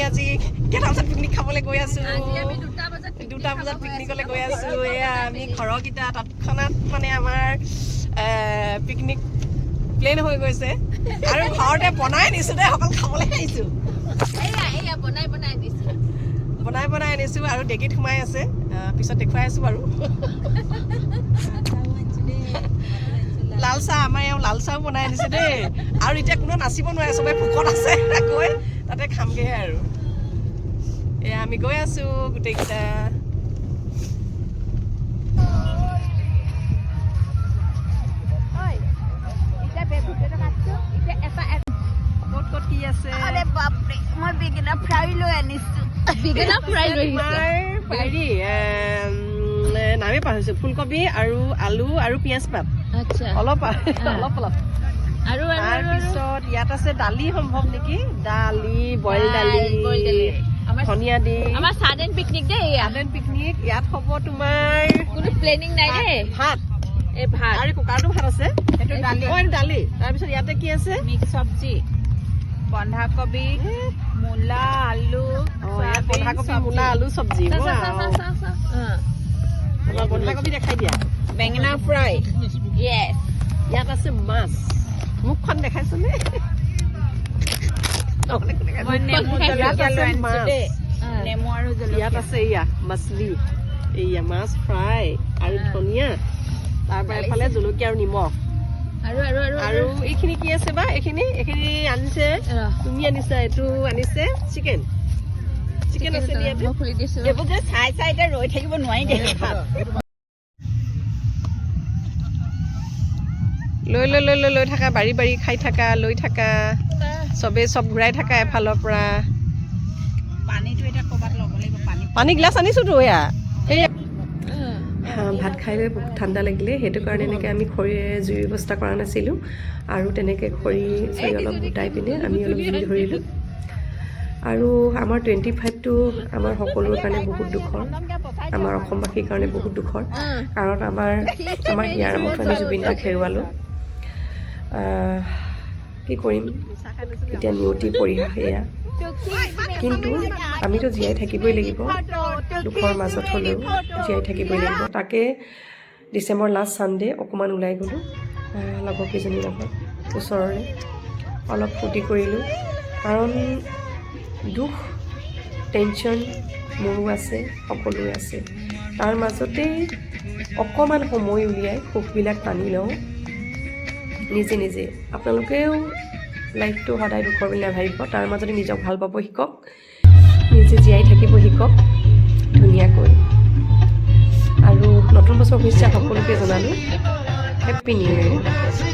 আজি কেইটা বজাত পিকনিক খাবলৈ গৈ আছো 2টা বজাত পিকনিকলৈ গৈ আছো এয়া আমি ঘৰৰকেইটা তৎক্ষণাত মানে আমাৰ পিকনিক প্লেন হৈ গৈছে আৰু ঘৰতে বনাই নিছো দে অকল খাবলৈ আহিছো বনাই আনিছো আৰু ডেকিত সোমাই আছে পিছত দেখুৱাই আছো বাৰু লাল চাহ আমাৰ ইয়াৰ লাল চাহও বনাই আনিছে দেই আৰু এতিয়া কোনো নাচিব নোৱাৰে চবে ভোকত আছে গৈ তাতে খামগে আৰু এয়া আমি গৈ আছো গোটেইকেইটা ক'ত কি আছে মই বেঙেনা ফ্ৰাই লৈ আনিছো হেৰি নামে পাহৰিছো ফুলকবি আৰু আলু আৰু পিঁয়াজ পাত অলপ আৰু তাৰপিছত ইয়াত আছে দালি সম্ভৱ নেকি দালি বইল দালি ধনিয়া দি আমাৰ সাডেন পিকনিক দে পিকনিক ইয়াত হ'ব তোমাৰ কোনো প্লেনিং নাই দে ভাত এই ভাত আৰু কুকাৰটো ভাত আছে সেইটো দালি তাৰপিছত ইয়াতে কি আছে মিক্স চব্জি বন্ধাকবি মূলা আলু বন্ধাকবি মূলা আলু চব্জি বন্ধাকবি দেখাই দিয়া বেঙেনা ফ্ৰাই য়েছ ইয়াত আছে মাছ মুখখন দেখাইছনে ইয়াত আছে এয়া মাছলি এয়া মাছ ফ্ৰাই আৰু ধনিয়া তাৰপৰা এফালে জলকীয়া আৰু নিমখ আৰু এইখিনি কি আছে বা এইখিনি আনিছে তুমি আনিছা এইটো আনিছে চিকেন আছে এইবোৰ যে চাই এতিয়া ৰৈ থাকিব নোৱাৰি দে লৈ থাকা বাৰী খাই থাকা লৈ থাকা চবেই চব ঘূৰাই থাকা এফালৰ পৰা পানীটো এতিয়া ক'ৰবাত ল'ব লাগিব পানী গিলাচ আনিছোতো এয়া ভাত খাই লৈ বহুত ঠাণ্ডা লাগিলে সেইটো কাৰণে এনেকৈ আমি খৰিৰে জুইৰ ব্যৱস্থা কৰা নাছিলোঁ আৰু তেনেকৈ খৰি অলপ গোটাই পিনে আমি অলপ জুই ধৰিলোঁ আৰু আমাৰ 25টো আমাৰ সকলোৰে কাৰণে বহুত দুখৰ আমাৰ অসমবাসীৰ কাৰণে বহুত দুখৰ কাৰণ আমাৰ হিয়াৰ মতো আমি জুবিন দাক হেৰুৱালোঁ কি কৰিম এতিয়া নিয়তি পৰিহা সেয়া কিন্তু আমিতো জীয়াই থাকিবই লাগিব দুখৰ মাজত হ'লেও জীয়াই থাকিবই লাগিব তাকে ডিচেম্বৰ লাষ্ট ছানডে অকণমান ওলাই গ'লোঁ লগৰ কেইজনীৰ লগত ওচৰৰে অলপ ফূৰ্তি কৰিলোঁ কাৰণ দুখ টেনশ্যন মোৰো আছে সকলোৰে আছে তাৰ মাজতেই অকণমান সময় উলিয়াই সুখবিলাক টানি লওঁ নিজে আপোনালোকেও লাইফটো সদায় দুখৰ বুলি নাভাবিব তাৰ মাজতে নিজক ভাল পাব শিকক নিজে জীয়াই থাকিব শিকক ধুনীয়াকৈ আৰু নতুন বছৰ শুভেচ্ছা সকলোকে জনালোঁ হেপ্পী নিউ ইয়েৰ